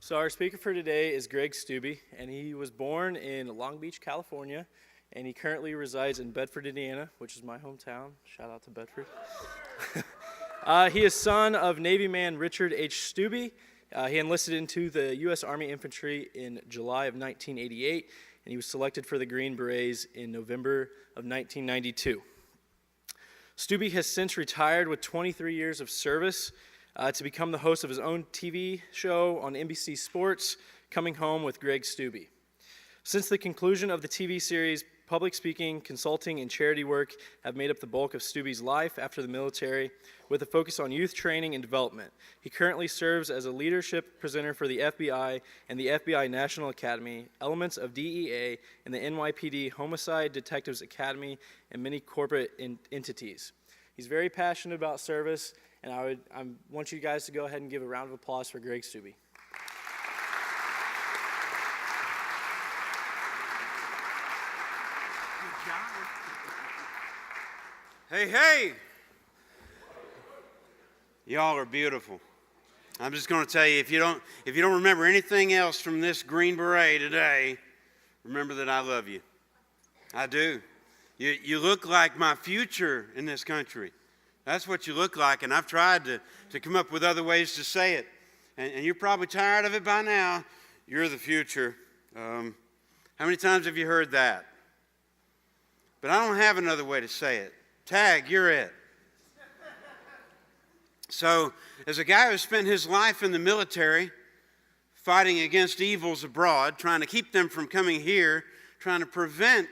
So our speaker for today is Greg Stubbe, and he was born in Long Beach, California, and he currently resides in Bedford, Indiana, which is my hometown. Shout out to Bedford. He is son of Navy man Richard H. Stubbe. He enlisted into the U.S. Army Infantry in July of 1988, and he was selected for the Green Berets in November of 1992. Stubbe has since retired with 23 years of service to become the host of his own TV show on NBC Sports, Coming Home with Greg Stubbe. Since the conclusion of the TV series, public speaking, consulting, and charity work have made up the bulk of Stubbe's life after the military, with a focus on youth training and development. He currently serves as a leadership presenter for the FBI and the FBI National Academy, elements of DEA, and the NYPD Homicide Detectives Academy, and many corporate entities. He's very passionate about service, and I want you guys to go ahead and give a round of applause for Greg Stubbe. Hey, hey! Y'all are beautiful. I'm just going to tell you, if you don't remember anything else from this Green Beret today, remember that I love you. I do. You look like my future in this country. That's what you look like, and I've tried to come up with other ways to say it. And you're probably tired of it by now. You're the future. How many times have you heard that? But I don't have another way to say it. Tag, you're it. So, as a guy who spent his life in the military, fighting against evils abroad, trying to keep them from coming here, trying to prevent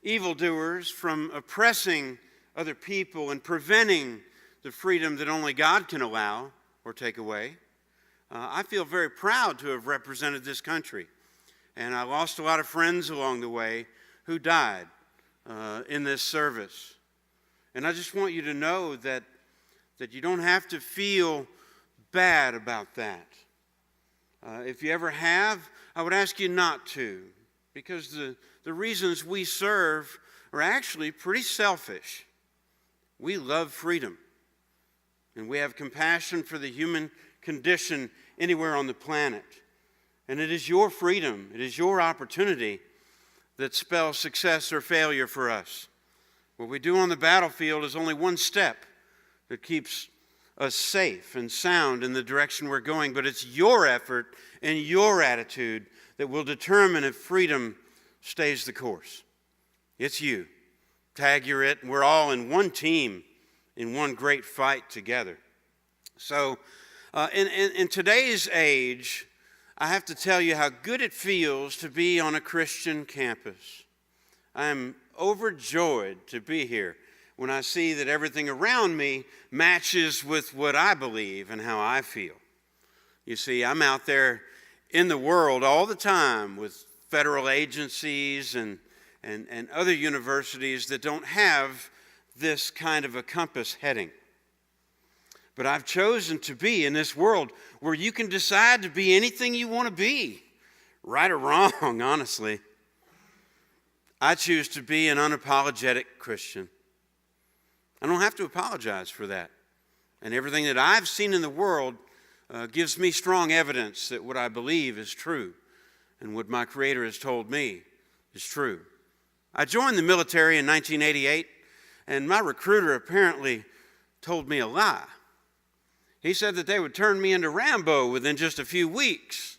evildoers from oppressing other people and preventing the freedom that only God can allow or take away, I feel very proud to have represented this country. And I lost a lot of friends along the way who died in this service. And I just want you to know that you don't have to feel bad about that. If you ever have, I would ask you not to, because the reasons we serve are actually pretty selfish. We love freedom, and we have compassion for the human condition anywhere on the planet. And it is your freedom, it is your opportunity that spells success or failure for us. What we do on the battlefield is only one step that keeps us safe and sound in the direction we're going, but it's your effort and your attitude that will determine if freedom stays the course. It's you. Tag, you're it. We're all in one team, in one great fight together. So, in today's age, I have to tell you how good it feels to be on a Christian campus. I am overjoyed to be here when I see that everything around me matches with what I believe and how I feel. You see, I'm out there in the world all the time with federal agencies and other universities that don't have this kind of a compass heading. But I've chosen to be in this world where you can decide to be anything you want to be, right or wrong, honestly. I choose to be an unapologetic Christian. I don't have to apologize for that. And everything that I've seen in the world gives me strong evidence that what I believe is true and what my Creator has told me is true. I joined the military in 1988, and my recruiter apparently told me a lie. He said that they would turn me into Rambo within just a few weeks.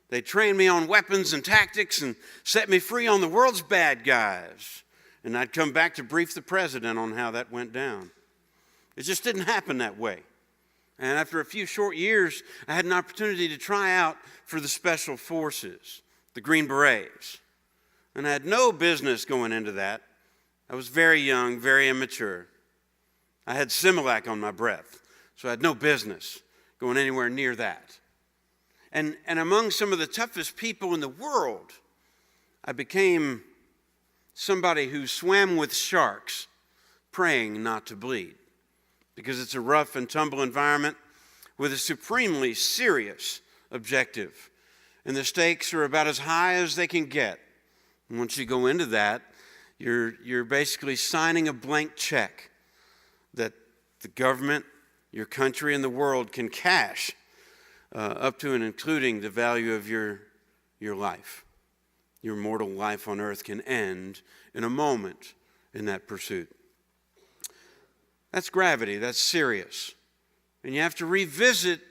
They trained me on weapons and tactics and set me free on the world's bad guys. And I'd come back to brief the president on how that went down. It just didn't happen that way. And after a few short years, I had an opportunity to try out for the Special Forces, the Green Berets. And I had no business going into that. I was very young, very immature. I had Similac on my breath, so I had no business going anywhere near that. And among some of the toughest people in the world, I became somebody who swam with sharks, praying not to bleed, because it's a rough and tumble environment with a supremely serious objective. And the stakes are about as high as they can get. And once you go into that, you're basically signing a blank check that the government, your country, and the world can cash up to and including the value of your life. Your mortal life on earth can end in a moment in that pursuit. That's gravity. That's serious. And you have to revisit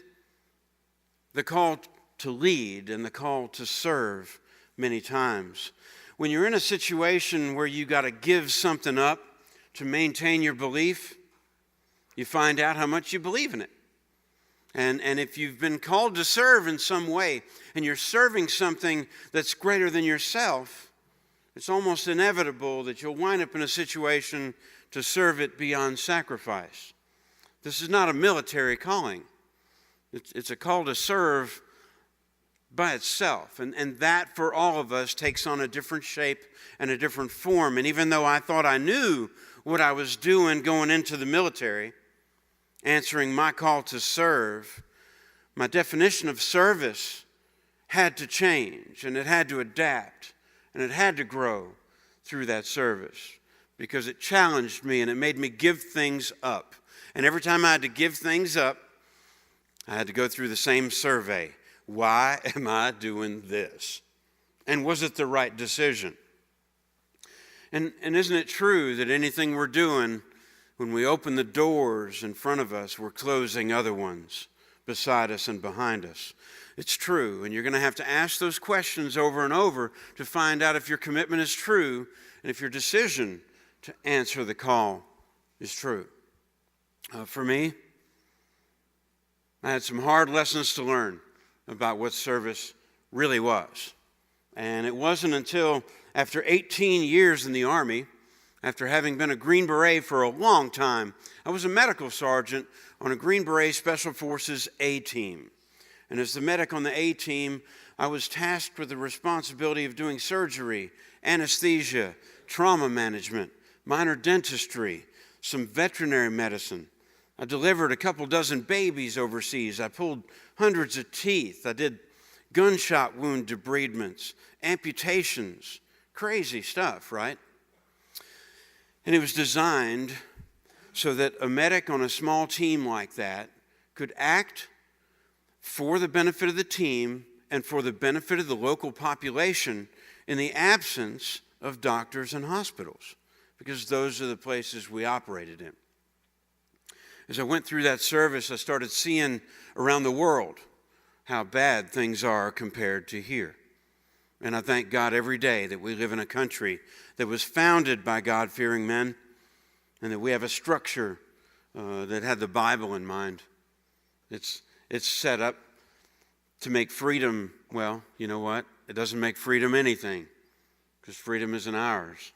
the call to lead and the call to serve many times. When you're in a situation where you got to give something up to maintain your belief, you find out how much you believe in it. And if you've been called to serve in some way and you're serving something that's greater than yourself, it's almost inevitable that you'll wind up in a situation to serve it beyond sacrifice. This is not a military calling. It's a call to serve by itself. And that, for all of us, takes on a different shape and a different form. And even though I thought I knew what I was doing going into the military, answering my call to serve, my definition of service had to change, and it had to adapt, and it had to grow through that service, because it challenged me and it made me give things up. And every time I had to give things up, I had to go through the same survey. Why am I doing this? And was it the right decision? And isn't it true that anything we're doing, when we open the doors in front of us, we're closing other ones beside us and behind us? It's true, and you're going to have to ask those questions over and over to find out if your commitment is true and if your decision to answer the call is true. For me, I had some hard lessons to learn about what service really was. And it wasn't until after 18 years in the Army, after having been a Green Beret for a long time, I was a medical sergeant on a Green Beret Special Forces A team. And as the medic on the A team, I was tasked with the responsibility of doing surgery, anesthesia, trauma management, minor dentistry, some veterinary medicine. I delivered a couple dozen babies overseas. I pulled hundreds of teeth. I did gunshot wound debridements, amputations, crazy stuff, right? And it was designed so that a medic on a small team like that could act for the benefit of the team and for the benefit of the local population in the absence of doctors and hospitals, because those are the places we operated in. As I went through that service, I started seeing around the world how bad things are compared to here. And I thank God every day that we live in a country that was founded by God-fearing men, and that we have a structure that had the Bible in mind. It's set up to make freedom, well, you know what? It doesn't make freedom anything, because freedom isn't ours.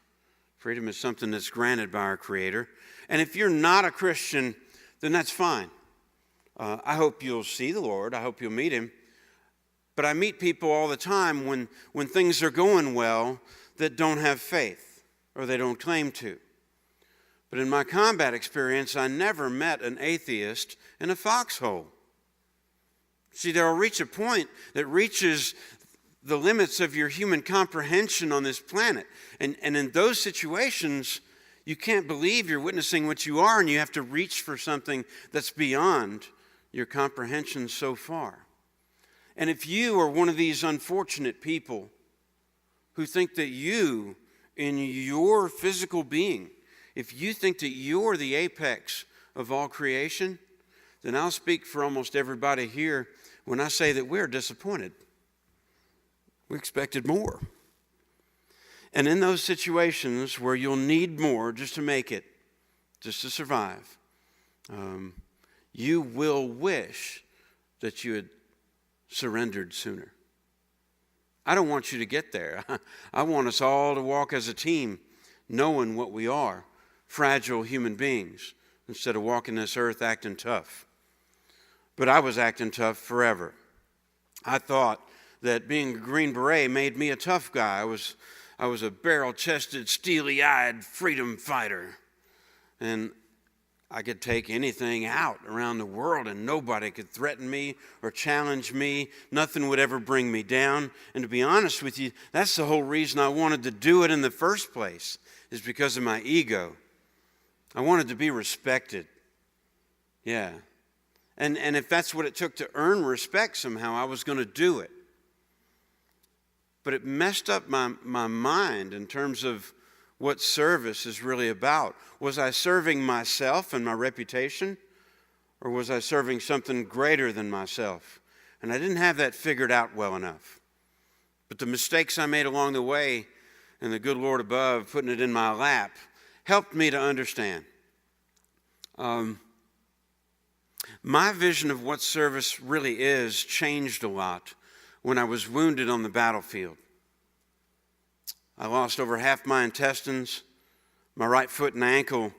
Freedom is something that's granted by our Creator. And if you're not a Christian, then that's fine. I hope you'll see the Lord. I hope you'll meet Him. But I meet people all the time when things are going well that don't have faith, or they don't claim to. But in my combat experience, I never met an atheist in a foxhole. See, there will reach a point that reaches the limits of your human comprehension on this planet. And in those situations, you can't believe you're witnessing what you are, and you have to reach for something that's beyond your comprehension so far. And if you are one of these unfortunate people who think that you, in your physical being, if you think that you're the apex of all creation, then I'll speak for almost everybody here when I say that we're disappointed. We expected more. And in those situations where you'll need more just to make it, just to survive, you will wish that you had surrendered sooner. I don't want you to get there. I want us all to walk as a team, knowing what we are, fragile human beings, instead of walking this earth acting tough. But I was acting tough forever. I thought that being a Green Beret made me a tough guy. I was a barrel-chested, steely-eyed freedom fighter. And I could take anything out around the world, and nobody could threaten me or challenge me. Nothing would ever bring me down. And to be honest with you, that's the whole reason I wanted to do it in the first place, is because of my ego. I wanted to be respected. Yeah. And if that's what it took to earn respect somehow, I was going to do it. But it messed up my mind in terms of what service is really about. Was I serving myself and my reputation? Or was I serving something greater than myself? And I didn't have that figured out well enough. But the mistakes I made along the way and the good Lord above putting it in my lap helped me to understand. My vision of what service really is changed a lot when I was wounded on the battlefield. I lost over half my intestines. My right foot and ankle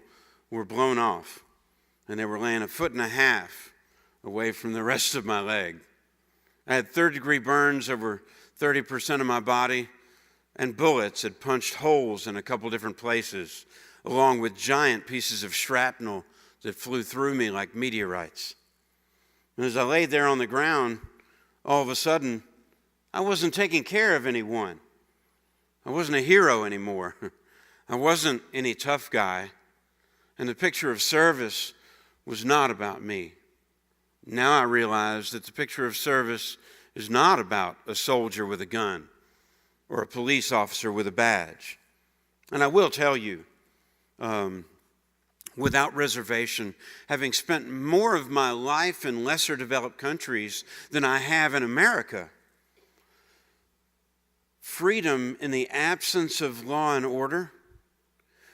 were blown off, and they were laying 1.5 feet away from the rest of my leg. I had third-degree burns over 30% of my body, and bullets had punched holes in a couple different places, along with giant pieces of shrapnel that flew through me like meteorites. And as I laid there on the ground, all of a sudden, I wasn't taking care of anyone. I wasn't a hero anymore. I wasn't any tough guy. And the picture of service was not about me. Now I realize that the picture of service is not about a soldier with a gun or a police officer with a badge. And I will tell you, without reservation, having spent more of my life in lesser developed countries than I have in America, freedom in the absence of law and order,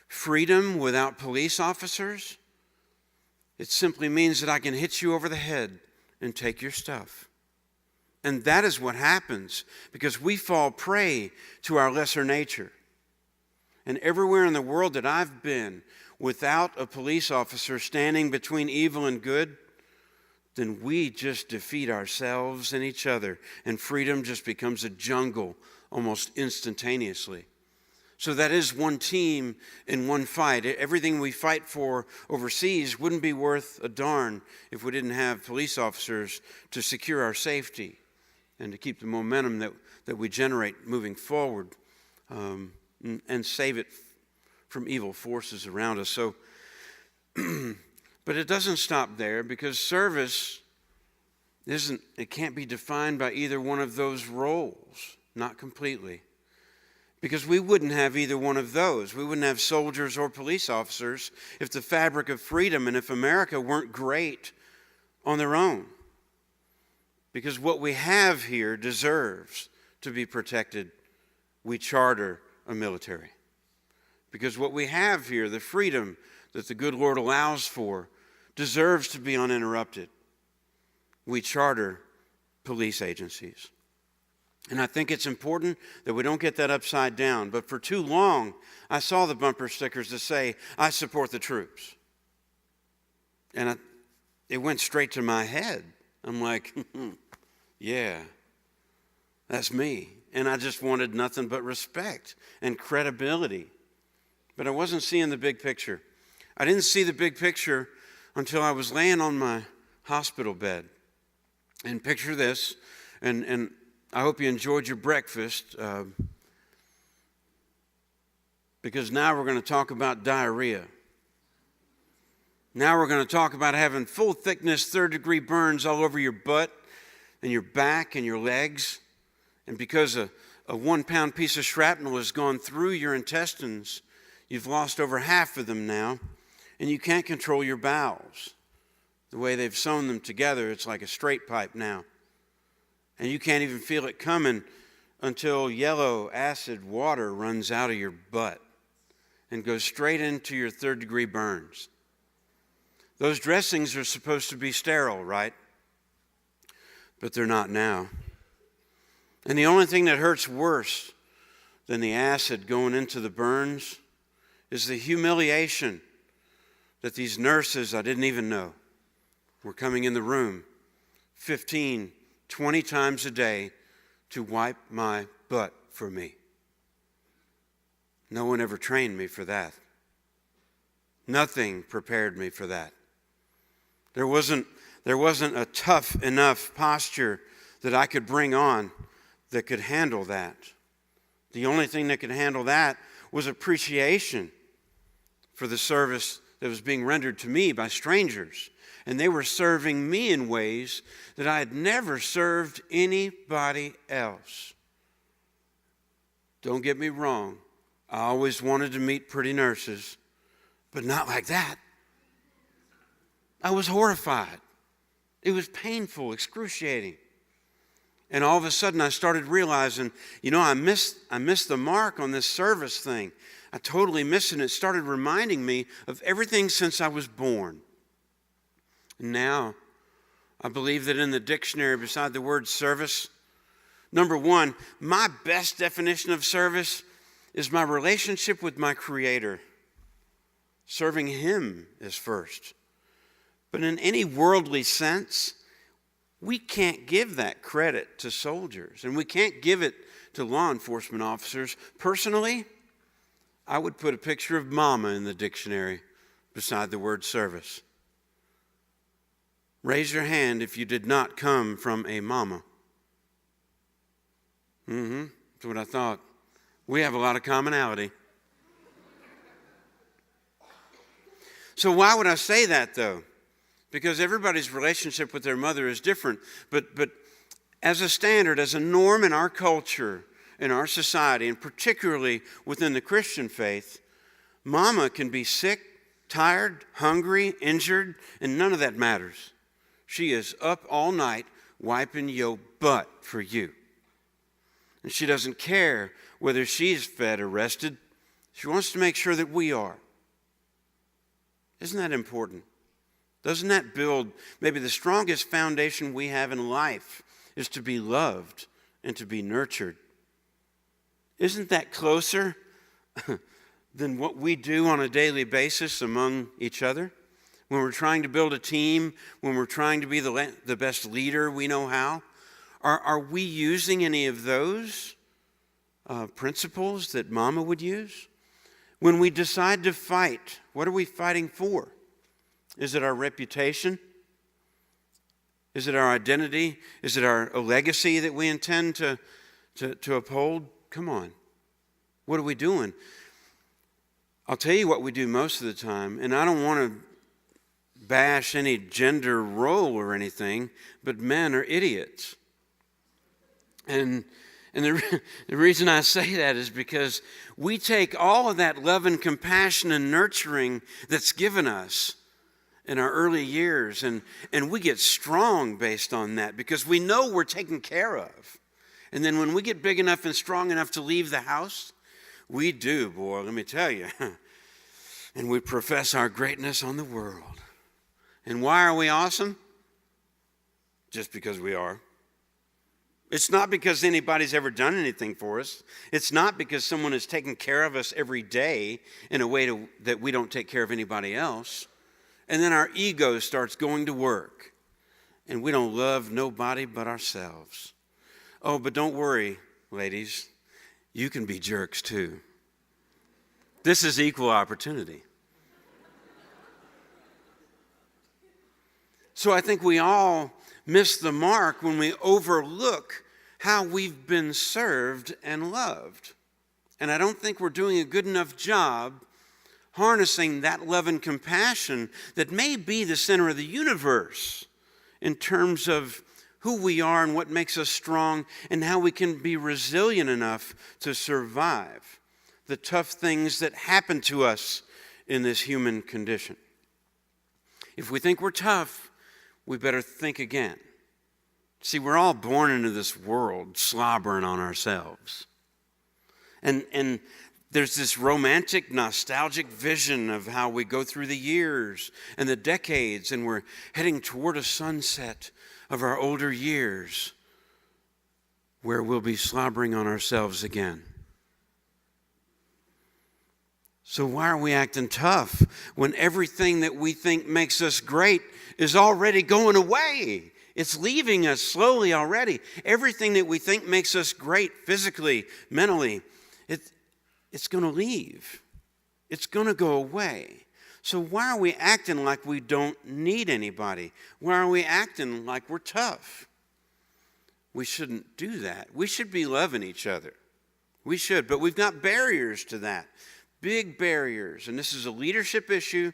freedom without police officers, it simply means that I can hit you over the head and take your stuff. And that is what happens because we fall prey to our lesser nature. And everywhere in the world that I've been, without a police officer standing between evil and good, then we just defeat ourselves and each other, and freedom just becomes a jungle almost instantaneously. So that is one team in one fight. Everything we fight for overseas wouldn't be worth a darn if we didn't have police officers to secure our safety and to keep the momentum that we generate moving forward and save it from evil forces around us. So, but it doesn't stop there because service it can't be defined by either one of those roles, not completely. Because we wouldn't have either one of those. We wouldn't have soldiers or police officers if the fabric of freedom and if America weren't great on their own. Because what we have here deserves to be protected. We charter a military. Because what we have here, the freedom that the good Lord allows for, deserves to be uninterrupted. We charter police agencies. And I think it's important that we don't get that upside down. But for too long, I saw the bumper stickers that say, I support the troops. And it went straight to my head. I'm like, yeah, that's me. And I just wanted nothing but respect and credibility. But I wasn't seeing the big picture. I didn't see the big picture until I was laying on my hospital bed. And picture this, and I hope you enjoyed your breakfast, because now we're going to talk about diarrhea. Now we're going to talk about having full thickness, third-degree burns all over your butt and your back and your legs. And because a 1-pound piece of shrapnel has gone through your intestines, you've lost over half of them now, and you can't control your bowels. The way they've sewn them together, it's like a straight pipe now. And you can't even feel it coming until yellow acid water runs out of your butt and goes straight into your third-degree burns. Those dressings are supposed to be sterile, right? But they're not now. And the only thing that hurts worse than the acid going into the burns is the humiliation that these nurses I didn't even know were coming in the room 15, 20 times a day to wipe my butt for me. No one ever trained me for that. Nothing prepared me for that. There wasn't a tough enough posture that I could bring on that could handle that. The only thing that could handle that was appreciation for the service that was being rendered to me by strangers. and they were serving me in ways that I had never served anybody else. Don't get me wrong. I always wanted to meet pretty nurses, but not like that. I was horrified. It was painful, excruciating. And all of a sudden I started realizing, I missed the mark on this service thing. I totally missed it. It started reminding me of everything since I was born. And now, I believe that in the dictionary, beside the word service, number one, my best definition of service is my relationship with my Creator. Serving Him is first. But in any worldly sense, we can't give that credit to soldiers, and we can't give it to law enforcement officers. Personally, I would put a picture of mama in the dictionary beside the word service. Raise your hand if you did not come from a mama. That's what I thought. We have a lot of commonality. So why would I say that, though? Because everybody's relationship with their mother is different. But as a standard, as a norm in our culture, in our society, and particularly within the Christian faith, mama can be sick, tired, hungry, injured, and none of that matters. She is up all night wiping your butt for you. And she doesn't care whether she's fed or rested. She wants to make sure that we are. Isn't that important? Doesn't that build maybe the strongest foundation we have in life is to be loved and to be nurtured? Isn't that closer than what we do on a daily basis among each other? When we're trying to build a team, when we're trying to be the best leader we know how, are we using any of those principles that Mama would use? When we decide to fight, what are we fighting for? Is it our reputation? Is it our identity? Is it a legacy that we intend to uphold? Come on. What are we doing? I'll tell you what we do most of the time, and I don't want to bash any gender role or anything, but men are idiots. And the reason I say that is because we take all of that love and compassion and nurturing that's given us in our early years, and we get strong based on that because we know we're taken care of. And then when we get big enough and strong enough to leave the house, we do, boy, let me tell you. And we profess our greatness on the world. And why are we awesome? Just because we are. It's not because anybody's ever done anything for us. It's not because someone has taken care of us every day in a way that we don't take care of anybody else. And then our ego starts going to work. And we don't love nobody but ourselves. Oh, but don't worry, ladies. You can be jerks too. This is equal opportunity. So I think we all miss the mark when we overlook how we've been served and loved. And I don't think we're doing a good enough job harnessing that love and compassion that may be the center of the universe in terms of who we are and what makes us strong and how we can be resilient enough to survive the tough things that happen to us in this human condition. If we think we're tough, we better think again. See, we're all born into this world slobbering on ourselves. And there's this romantic, nostalgic vision of how we go through the years and the decades, and we're heading toward a sunset of our older years where we'll be slobbering on ourselves again. So why are we acting tough when everything that we think makes us great is already going away? It's leaving us slowly already. Everything that we think makes us great physically, mentally, it's going to leave. It's going to go away. So why are we acting like we don't need anybody? Why are we acting like we're tough? We shouldn't do that. We should be loving each other. We should, but we've got barriers to that. Big barriers. And this is a leadership issue,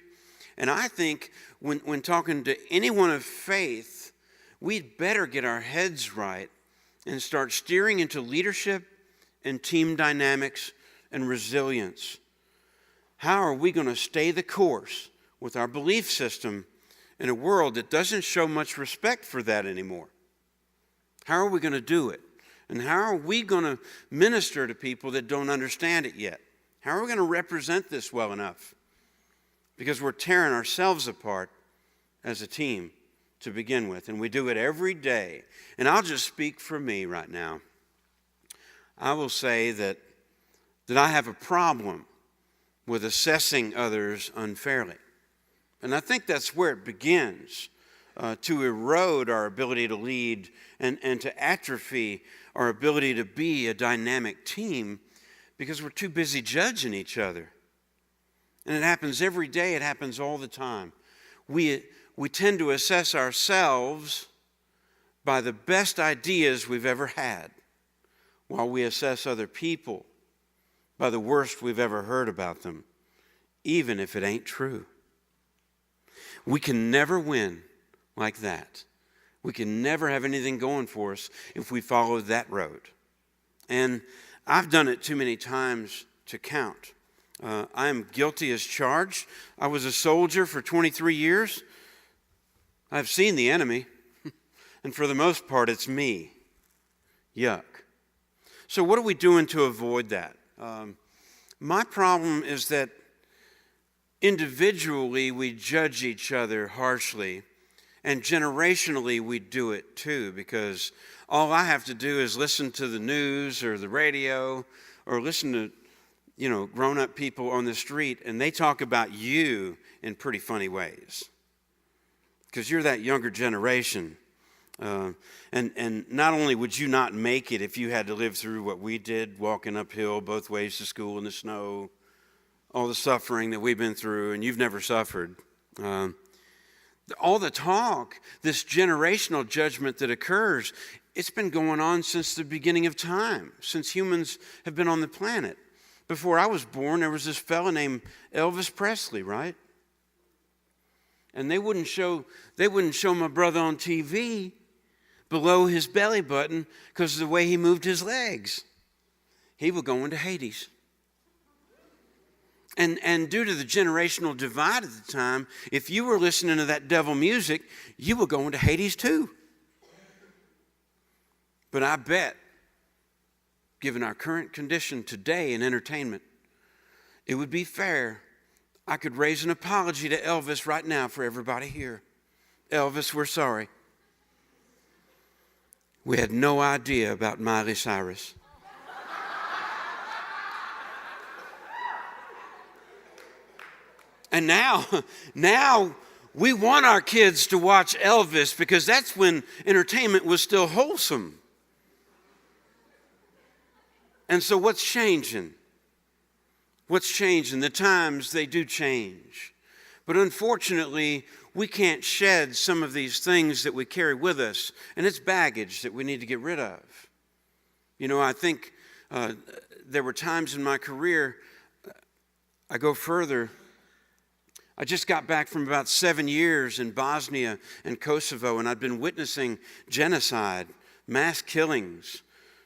And I think when talking to anyone of faith, we'd better get our heads right and start steering into leadership and team dynamics and resilience. How are we going to stay the course with our belief system in a world that doesn't show much respect for that anymore? How are we going to do it? And how are we going to minister to people that don't understand it yet? How are we going to represent this well enough? Because we're tearing ourselves apart as a team to begin with, and we do it every day. And I'll just speak for me right now. I will say that I have a problem with assessing others unfairly. And I think that's where it begins, to erode our ability to lead and to atrophy our ability to be a dynamic team because we're too busy judging each other. And it happens every day. It happens all the time. We tend to assess ourselves by the best ideas we've ever had, while we assess other people by the worst we've ever heard about them, even if it ain't true. We can never win like that. We can never have anything going for us if we follow that road. And I've done it too many times to count. I am guilty as charged. I was a soldier for 23 years. I've seen the enemy, and for the most part, it's me. Yuck. So what are we doing to avoid that? My problem is that individually we judge each other harshly, and generationally we do it too, because all I have to do is listen to the news or the radio or listen to grown-up people on the street, and they talk about you in pretty funny ways because you're that younger generation. And not only would you not make it if you had to live through what we did, walking uphill both ways to school in the snow, all the suffering that we've been through, and you've never suffered. All the talk, this generational judgment that occurs, it's been going on since the beginning of time, since humans have been on the planet. Before I was born, there was this fella named Elvis Presley, right? And they wouldn't show my brother on TV below his belly button because of the way he moved his legs. He would go into Hades. And due to the generational divide at the time, if you were listening to that devil music, you would go into Hades too. But I bet, given our current condition today in entertainment, it would be fair. I could raise an apology to Elvis right now for everybody here. Elvis, we're sorry. We had no idea about Miley Cyrus. And now we want our kids to watch Elvis because that's when entertainment was still wholesome. And so what's changing? What's changing? The times, they do change. But unfortunately, we can't shed some of these things that we carry with us, and it's baggage that we need to get rid of. I think there were times in my career, I go further. I just got back from about 7 years in Bosnia and Kosovo, and I'd been witnessing genocide, mass killings,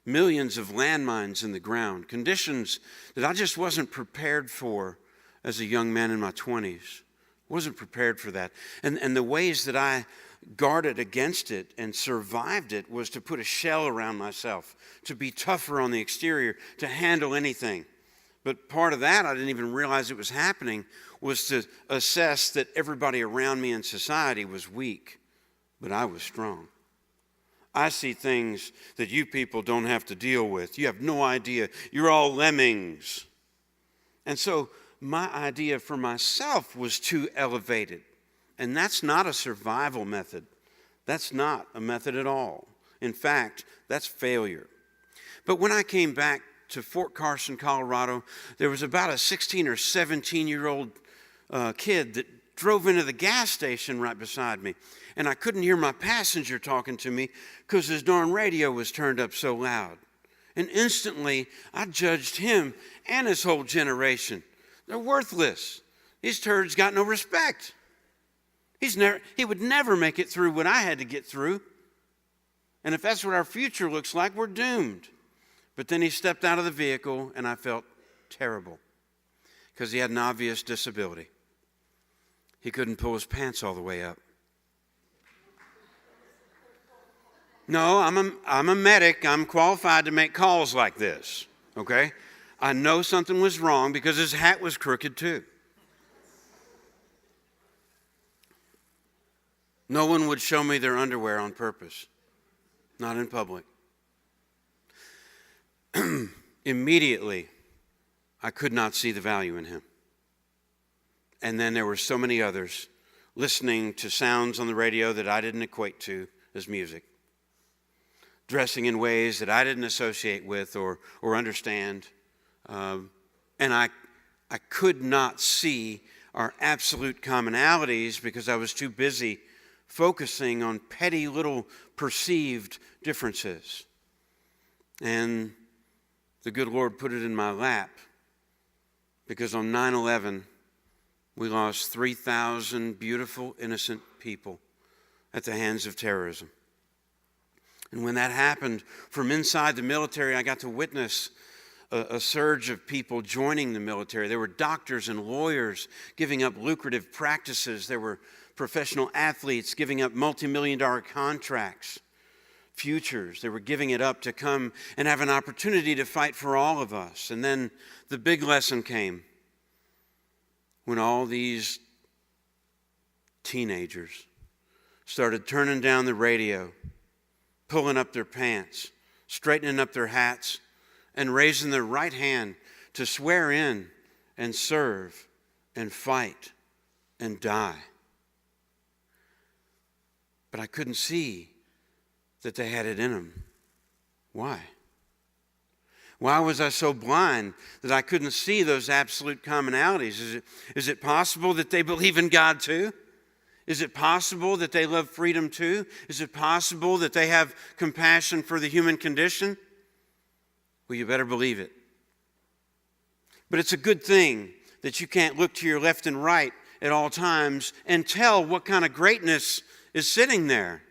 millions of landmines in the ground, conditions that I just wasn't prepared for as a young man in my 20s. Wasn't prepared for that. And the ways that I guarded against it and survived it was to put a shell around myself, to be tougher on the exterior, to handle anything. But part of that, I didn't even realize it was happening, was to assess that everybody around me in society was weak, but I was strong. I see things that you people don't have to deal with. You have no idea. You're all lemmings. And so my idea for myself was too elevated. And that's not a survival method. That's not a method at all. In fact, that's failure. But when I came back to Fort Carson, Colorado, there was about a 16 or 17-year-old kid that drove into the gas station right beside me. And I couldn't hear my passenger talking to me because his darn radio was turned up so loud. And instantly, I judged him and his whole generation. They're worthless. These turds got no respect. He would never make it through what I had to get through. And if that's what our future looks like, we're doomed. But then he stepped out of the vehicle, and I felt terrible because he had an obvious disability. He couldn't pull his pants all the way up. No, I'm a medic. I'm qualified to make calls like this, okay? I know something was wrong because his hat was crooked too. No one would show me their underwear on purpose, not in public. Immediately, I could not see the value in him. And then there were so many others listening to sounds on the radio that I didn't equate to as music, dressing in ways that I didn't associate with or understand. And I could not see our absolute commonalities because I was too busy focusing on petty little perceived differences. And the good Lord put it in my lap because on 9/11, we lost 3,000 beautiful, innocent people at the hands of terrorism. And when that happened, from inside the military, I got to witness a surge of people joining the military. There were doctors and lawyers giving up lucrative practices. There were professional athletes giving up multi-million-dollar contracts, futures. They were giving it up to come and have an opportunity to fight for all of us. And then the big lesson came when all these teenagers started turning down the radio, pulling up their pants, straightening up their hats, and raising their right hand to swear in and serve and fight and die. But I couldn't see that they had it in them. Why? Why was I so blind that I couldn't see those absolute commonalities? Is it possible that they believe in God too? Is it possible that they love freedom too? Is it possible that they have compassion for the human condition? Well, you better believe it. But it's a good thing that you can't look to your left and right at all times and tell what kind of greatness is sitting there.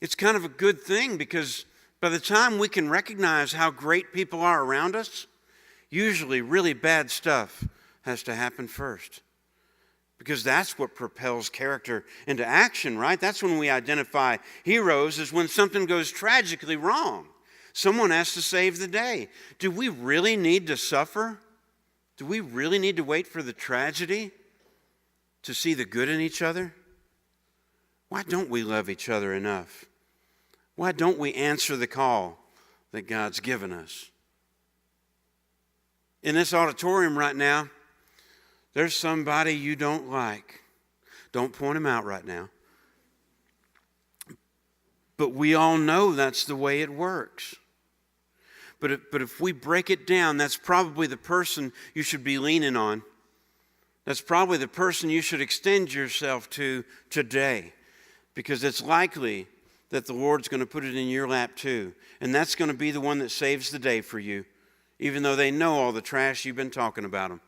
It's kind of a good thing because by the time we can recognize how great people are around us, usually really bad stuff has to happen first. Because that's what propels character into action, right? That's when we identify heroes, is when something goes tragically wrong. Someone has to save the day. Do we really need to suffer? Do we really need to wait for the tragedy to see the good in each other? Why don't we love each other enough? Why don't we answer the call that God's given us? In this auditorium right now, there's somebody you don't like. Don't point him out right now. But we all know that's the way it works. But if we break it down, that's probably the person you should be leaning on. That's probably the person you should extend yourself to today. Because it's likely that the Lord's going to put it in your lap too. And that's going to be the one that saves the day for you, even though they know all the trash you've been talking about them.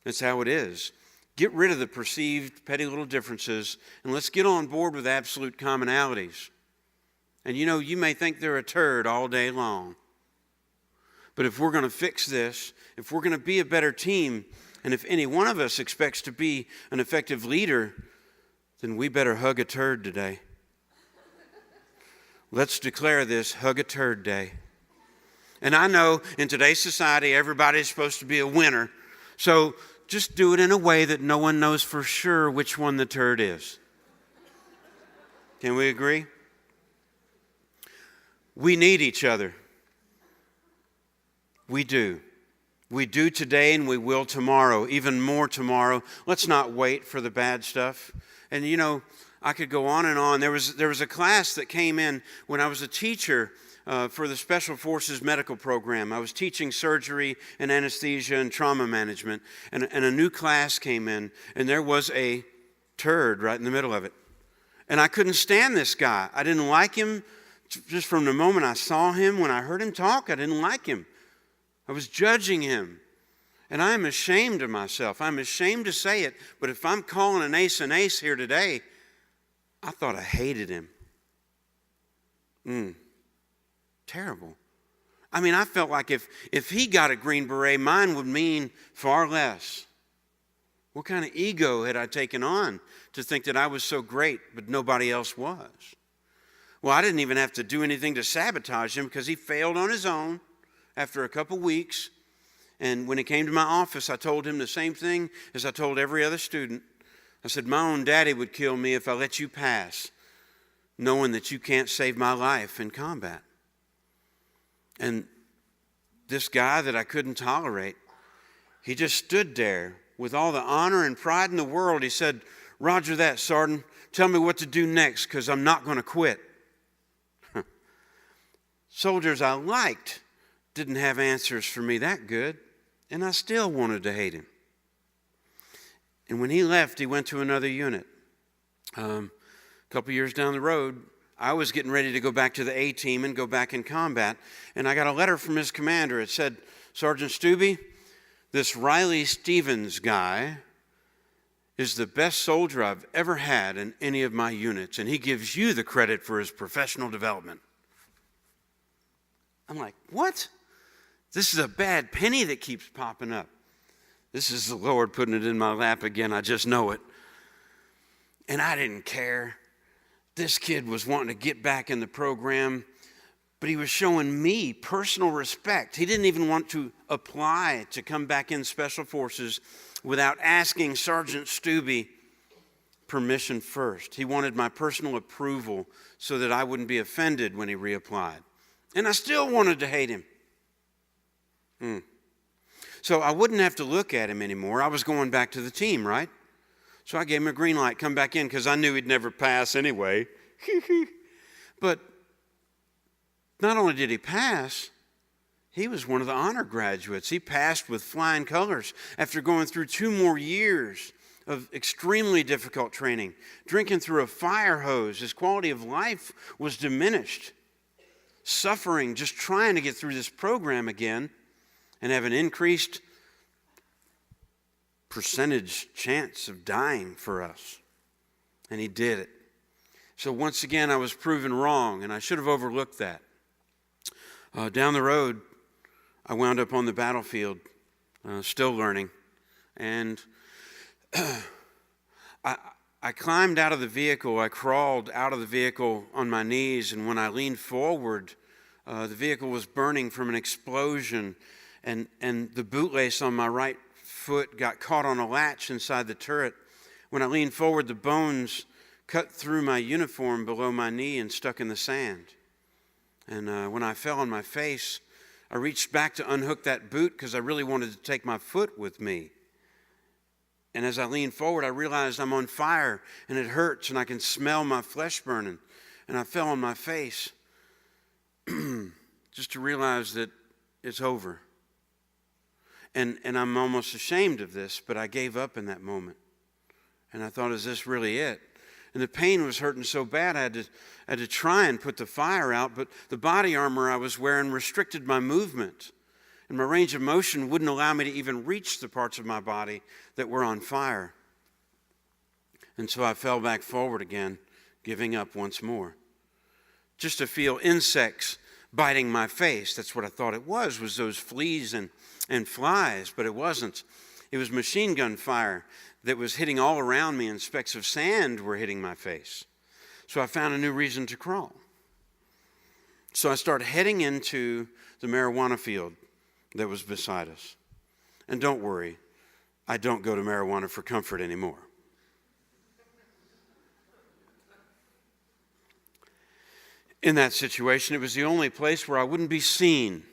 That's how it is. Get rid of the perceived petty little differences and let's get on board with absolute commonalities. And you know, you may think they're a turd all day long. But if we're going to fix this, if we're going to be a better team, and if any one of us expects to be an effective leader, then we better hug a turd today. Let's declare this Hug a Turd Day. And I know in today's society, everybody's supposed to be a winner. So just do it in a way that no one knows for sure which one the turd is. Can we agree? We need each other. We do. We do today and we will tomorrow, even more tomorrow. Let's not wait for the bad stuff. And you know, I could go on and on. There was a class that came in when I was a teacher for the Special Forces medical program. I was teaching surgery and anesthesia and trauma management. And a new class came in, and there was a turd right in the middle of it. And I couldn't stand this guy. I didn't like him. Just from the moment I saw him, when I heard him talk, I didn't like him. I was judging him. And I'm ashamed of myself. I'm ashamed to say it, but if I'm calling an ace here today, I thought I hated him. Terrible. I mean, I felt like if he got a Green Beret, mine would mean far less. What kind of ego had I taken on to think that I was so great, but nobody else was? Well, I didn't even have to do anything to sabotage him because he failed on his own after a couple weeks. And when he came to my office, I told him the same thing as I told every other student. I said, my own daddy would kill me if I let you pass, knowing that you can't save my life in combat. And this guy that I couldn't tolerate, he just stood there with all the honor and pride in the world. He said, Roger that, Sergeant. Tell me what to do next because I'm not going to quit. Soldiers I liked didn't have answers for me that good, and I still wanted to hate him. And when he left, he went to another unit. A couple years down the road, I was getting ready to go back to the A team and go back in combat, and I got a letter from his commander. It said, Sergeant Stubbe, this Riley Stevens guy is the best soldier I've ever had in any of my units, and he gives you the credit for his professional development. I'm like, what? This is a bad penny that keeps popping up. This is the Lord putting it in my lap again. I just know it. And I didn't care. This kid was wanting to get back in the program, but he was showing me personal respect. He didn't even want to apply to come back in Special Forces without asking Sergeant Stubbe permission first. He wanted my personal approval so that I wouldn't be offended when he reapplied. And I still wanted to hate him. So I wouldn't have to look at him anymore. I was going back to the team, right? So I gave him a green light, come back in, because I knew he'd never pass anyway. But not only did he pass, he was one of the honor graduates. He passed with flying colors after going through 2 more years of extremely difficult training, drinking through a fire hose. His quality of life was diminished, suffering just trying to get through this program again and have an increased percentage chance of dying for us. And he did it. So once again, I was proven wrong, and I should have overlooked that. Down the road, I wound up on the battlefield, still learning. And I climbed out of the vehicle. I crawled out of the vehicle on my knees, and when I leaned forward, the vehicle was burning from an explosion, and the bootlace on my right foot got caught on a latch inside the turret. When I leaned forward, the bones cut through my uniform below my knee and stuck in the sand. And when I fell on my face, I reached back to unhook that boot because I really wanted to take my foot with me. And as I leaned forward, I realized I'm on fire and it hurts and I can smell my flesh burning. And I fell on my face just to realize that it's over. And I'm almost ashamed of this, but I gave up in that moment. And I thought, is this really it? And the pain was hurting so bad, I had to try and put the fire out, but the body armor I was wearing restricted my movement. And my range of motion wouldn't allow me to even reach the parts of my body that were on fire. And so I fell back forward again, giving up once more. Just to feel insects biting my face. That's what I thought it was those fleas and flies, but it wasn't. It was machine gun fire that was hitting all around me, and specks of sand were hitting my face. So I found a new reason to crawl. So I started heading into the marijuana field that was beside us. And don't worry, I don't go to marijuana for comfort anymore. In that situation, it was the only place where I wouldn't be seen.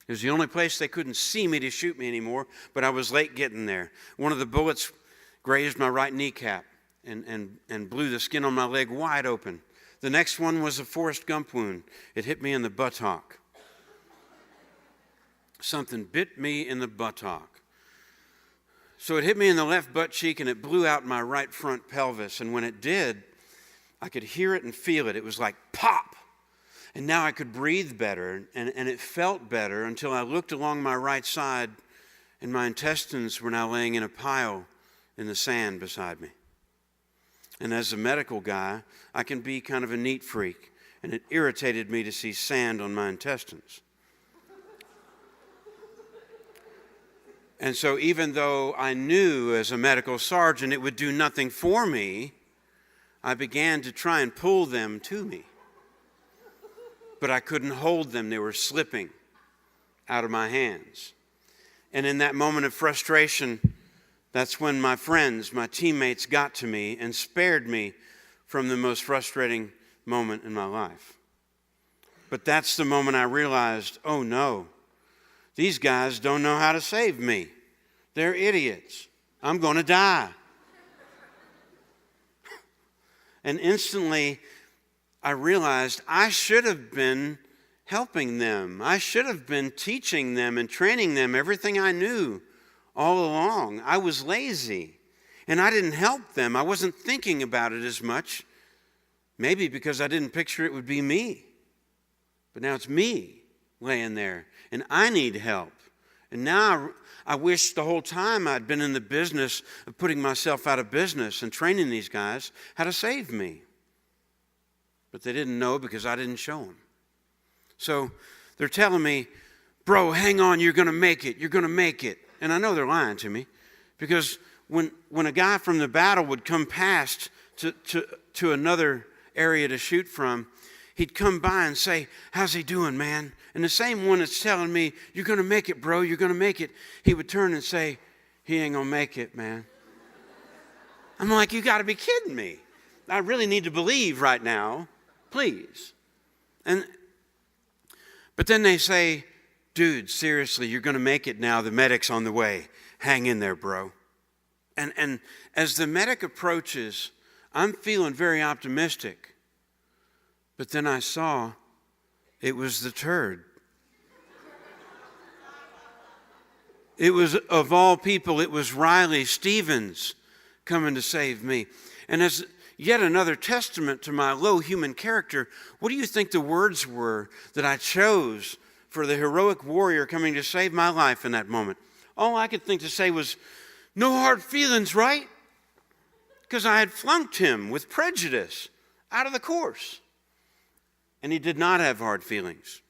It was the only place they couldn't see me to shoot me anymore, but I was late getting there. One of the bullets grazed my right kneecap and blew the skin on my leg wide open. The next one was a Forrest Gump wound. It hit me in the buttock. Something bit me in the buttock. So it hit me in the left butt cheek and it blew out my right front pelvis. And when it did, I could hear it and feel it. It was like pop. And now I could breathe better, and it felt better until I looked along my right side and my intestines were now laying in a pile in the sand beside me. And as a medical guy, I can be kind of a neat freak, and it irritated me to see sand on my intestines. And so even though I knew as a medical sergeant it would do nothing for me, I began to try and pull them to me. But I couldn't hold them. They were slipping out of my hands. And in that moment of frustration, that's when my friends, my teammates got to me and spared me from the most frustrating moment in my life. But that's the moment I realized, oh no, these guys don't know how to save me. They're idiots. I'm going to die. And instantly, I realized I should have been helping them. I should have been teaching them and training them everything I knew all along. I was lazy, and I didn't help them. I wasn't thinking about it as much, maybe because I didn't picture it would be me. But now it's me laying there, and I need help. And now I wish the whole time I'd been in the business of putting myself out of business and training these guys how to save me. But they didn't know because I didn't show them. So they're telling me, bro, hang on, you're going to make it. You're going to make it. And I know they're lying to me because when a guy from the battle would come past to another area to shoot from, he'd come by and say, how's he doing, man? And the same one that's telling me, you're going to make it, bro, you're going to make it, he would turn and say, he ain't going to make it, man. I'm like, you got to be kidding me. I really need to believe right now, please. But then they say, dude, seriously, you're going to make it now. The medic's on the way. Hang in there, bro. And as the medic approaches, I'm feeling very optimistic. But then I saw it was the turd. It was, of all people, it was Riley Stevens coming to save me. And as yet another testament to my low human character, what do you think the words were that I chose for the heroic warrior coming to save my life in that moment? All I could think to say was, no hard feelings, right? Because I had flunked him with prejudice out of the course. And he did not have hard feelings.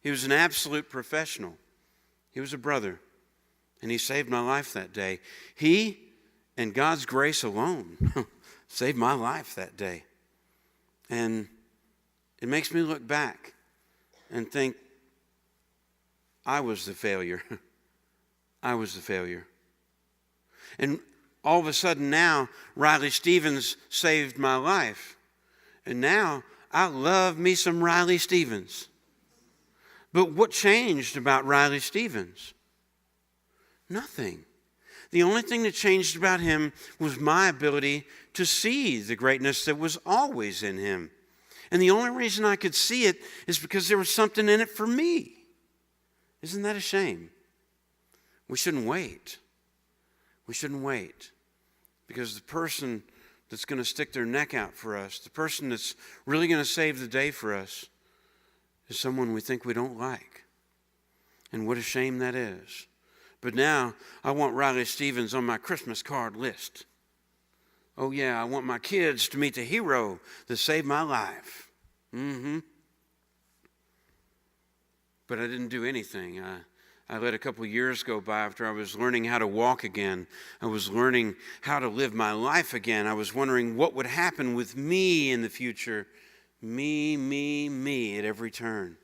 He was an absolute professional. He was a brother. And he saved my life that day. He and God's grace alone saved my life that day. And it makes me look back and think, I was the failure. I was the failure. And all of a sudden now, Riley Stevens saved my life. And now I love me some Riley Stevens. But what changed about Riley Stevens? Nothing. The only thing that changed about him was my ability to see the greatness that was always in him. And the only reason I could see it is because there was something in it for me. Isn't that a shame? We shouldn't wait. We shouldn't wait. Because the person that's going to stick their neck out for us, the person that's really going to save the day for us, is someone we think we don't like. And what a shame that is. But now I want Riley Stevens on my Christmas card list. Oh yeah, I want my kids to meet the hero that saved my life. But I didn't do anything. I let a couple years go by after I was learning how to walk again. I was learning how to live my life again. I was wondering what would happen with me in the future. Me at every turn.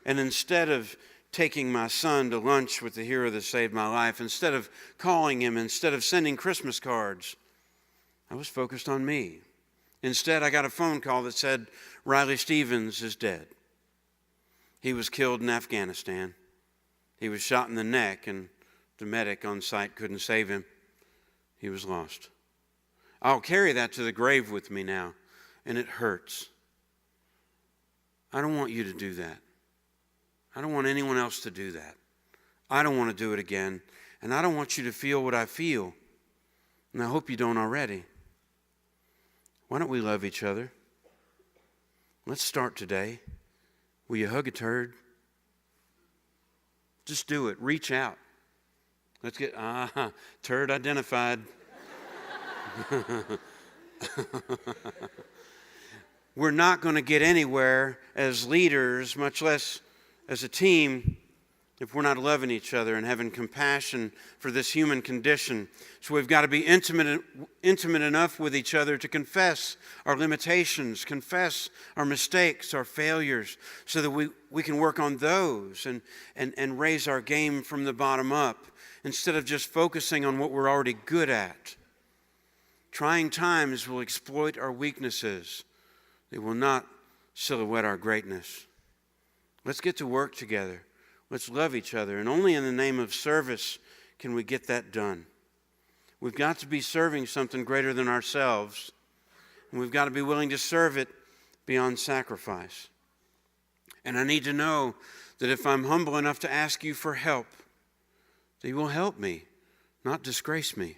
And instead of taking my son to lunch with the hero that saved my life, instead of calling him, instead of sending Christmas cards, I was focused on me. Instead, I got a phone call that said, Riley Stevens is dead. He was killed in Afghanistan. He was shot in the neck, and the medic on site couldn't save him. He was lost. I'll carry that to the grave with me now, and it hurts. I don't want you to do that. I don't want anyone else to do that. I don't want to do it again, and I don't want you to feel what I feel, and I hope you don't already. Why don't we love each other? Let's start today. Will you hug a turd? Just do it. Reach out. Let's get, turd identified. We're not going to get anywhere as leaders, much less as a team, if we're not loving each other and having compassion for this human condition. So we've got to be intimate enough with each other to confess our limitations, confess our mistakes, our failures, so that we can work on those and raise our game from the bottom up instead of just focusing on what we're already good at. Trying times will exploit our weaknesses. They will not silhouette our greatness. Let's get to work together. Let's love each other. And only in the name of service can we get that done. We've got to be serving something greater than ourselves. And we've got to be willing to serve it beyond sacrifice. And I need to know that if I'm humble enough to ask you for help, that you will help me, not disgrace me.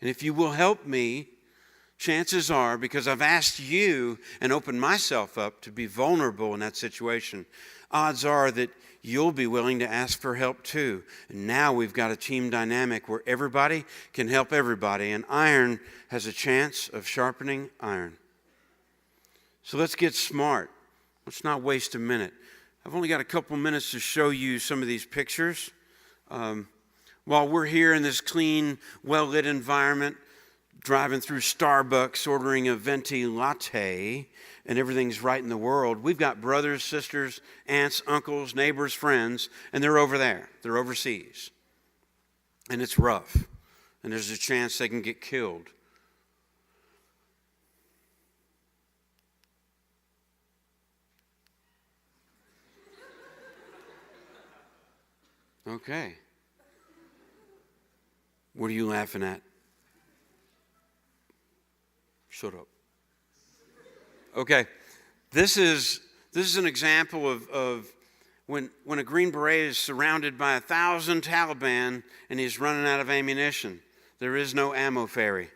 And if you will help me, chances are, because I've asked you and opened myself up to be vulnerable in that situation, odds are that you'll be willing to ask for help too. And now we've got a team dynamic where everybody can help everybody, and iron has a chance of sharpening iron. So let's get smart. Let's not waste a minute. I've only got a couple minutes to show you some of these pictures. While we're here in this clean, well-lit environment, driving through Starbucks, ordering a venti latte, and everything's right in the world, we've got brothers, sisters, aunts, uncles, neighbors, friends, and they're over there. They're overseas. And it's rough. And there's a chance they can get killed. Okay. What are you laughing at? Shut up. Okay. This is an example of when a Green Beret is surrounded by 1,000 Taliban and he's running out of ammunition. There is no ammo ferry.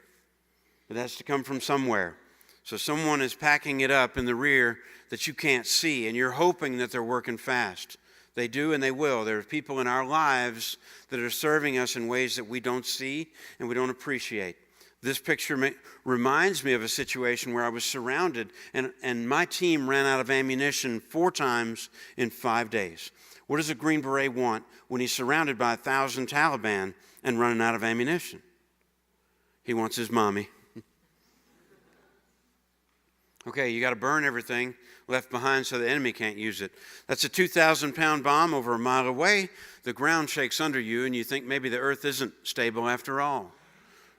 It has to come from somewhere. So someone is packing it up in the rear that you can't see, and you're hoping that they're working fast. They do and they will. There are people in our lives that are serving us in ways that we don't see and we don't appreciate. This picture reminds me of a situation where I was surrounded and my team ran out of ammunition 4 times in 5 days. What does a Green Beret want when he's surrounded by 1,000 Taliban and running out of ammunition? He wants his mommy. Okay, you got to burn everything left behind so the enemy can't use it. That's a 2,000-pound bomb over a mile away. The ground shakes under you and you think maybe the earth isn't stable after all.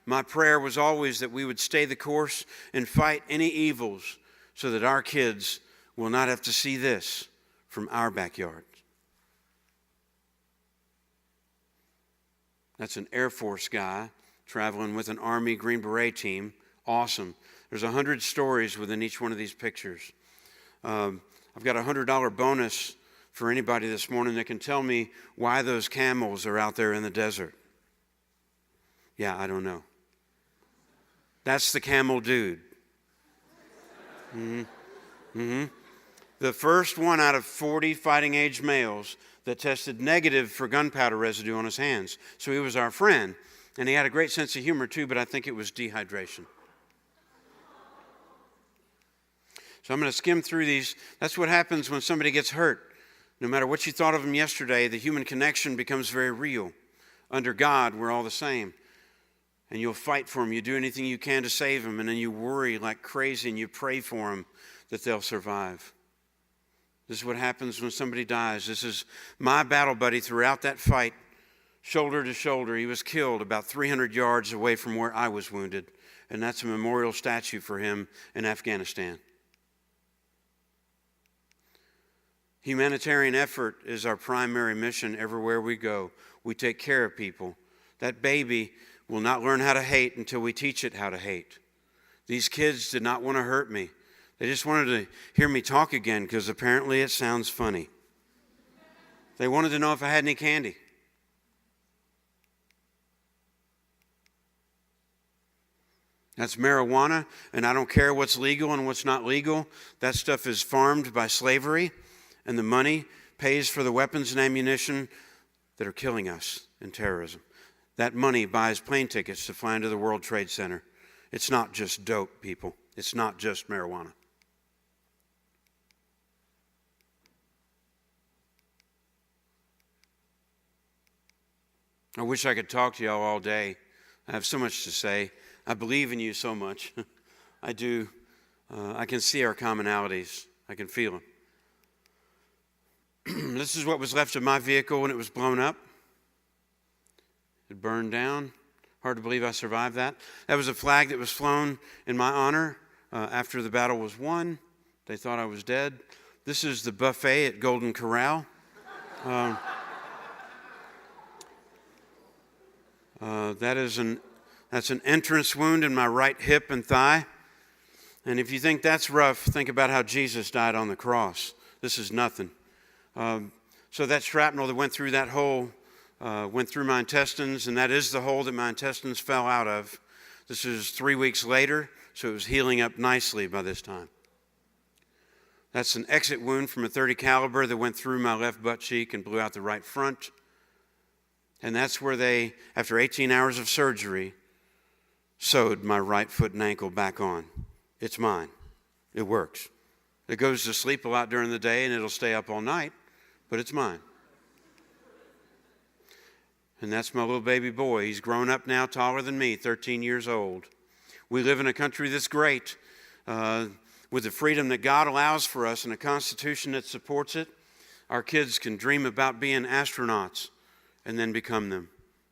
My prayer was always that we would stay the course and fight any evils so that our kids will not have to see this from our backyard. That's an Air Force guy traveling with an Army Green Beret team. Awesome. There's 100 stories within each one of these pictures. I've got a $100 bonus for anybody this morning that can tell me why those camels are out there in the desert. Yeah, I don't know. That's the camel dude. The first one out of 40 fighting age males that tested negative for gunpowder residue on his hands. So he was our friend, and he had a great sense of humor too, but I think it was dehydration. So I'm going to skim through these. That's what happens when somebody gets hurt. No matter what you thought of them yesterday, the human connection becomes very real. Under God, we're all the same. And you'll fight for them. You do anything you can to save them. And then you worry like crazy and you pray for them that they'll survive. This is what happens when somebody dies. This is my battle buddy throughout that fight, shoulder to shoulder. He was killed about 300 yards away from where I was wounded. And that's a memorial statue for him in Afghanistan. Humanitarian effort is our primary mission everywhere we go. We take care of people. That baby will not learn how to hate until we teach it how to hate. These kids did not want to hurt me. They just wanted to hear me talk again because apparently it sounds funny. They wanted to know if I had any candy. That's marijuana, and I don't care what's legal and what's not legal. That stuff is farmed by slavery, and the money pays for the weapons and ammunition that are killing us and terrorism. That money buys plane tickets to fly into the World Trade Center. It's not just dope, people. It's not just marijuana. I wish I could talk to y'all all day. I have so much to say. I believe in you so much. I do. I can see our commonalities. I can feel them. This is what was left of my vehicle when it was blown up. It burned down. Hard to believe I survived that. That was a flag that was flown in my honor after the battle was won. They thought I was dead. This is the buffet at Golden Corral. That's an entrance wound in my right hip and thigh. And if you think that's rough, think about how Jesus died on the cross. This is nothing. So that shrapnel that went through that hole went through my intestines, and that is the hole that my intestines fell out of. This is 3 weeks later, so it was healing up nicely by this time. That's an exit wound from a .30 caliber that went through my left butt cheek and blew out the right front. And that's where they, after 18 hours of surgery, sewed my right foot and ankle back on. It's mine. It works. It goes to sleep a lot during the day, and it'll stay up all night, but it's mine. And that's my little baby boy. He's grown up now, taller than me, 13 years old. We live in a country that's great, with the freedom that God allows for us and a constitution that supports it. Our kids can dream about being astronauts and then become them.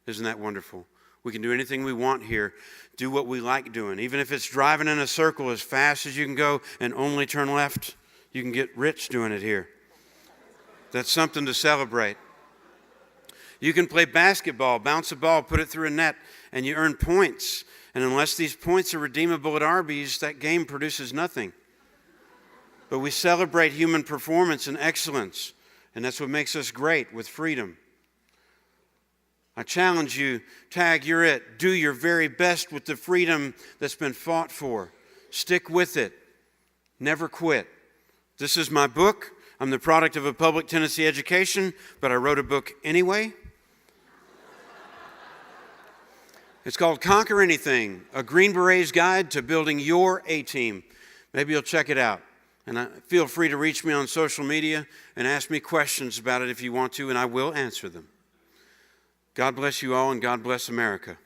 Isn't that wonderful? We can do anything we want here, do what we like doing. Even if it's driving in a circle as fast as you can go and only turn left, you can get rich doing it here. That's something to celebrate. You can play basketball, bounce a ball, put it through a net, and you earn points. And unless these points are redeemable at Arby's, that game produces nothing. But we celebrate human performance and excellence, and that's what makes us great, with freedom. I challenge you, tag, you're it. Do your very best with the freedom that's been fought for. Stick with it. Never quit. This is my book. I'm the product of a public Tennessee education, but I wrote a book anyway. It's called Conquer Anything, a Green Beret's Guide to Building Your A-Team. Maybe you'll check it out. And feel free to reach me on social media and ask me questions about it if you want to, and I will answer them. God bless you all, and God bless America.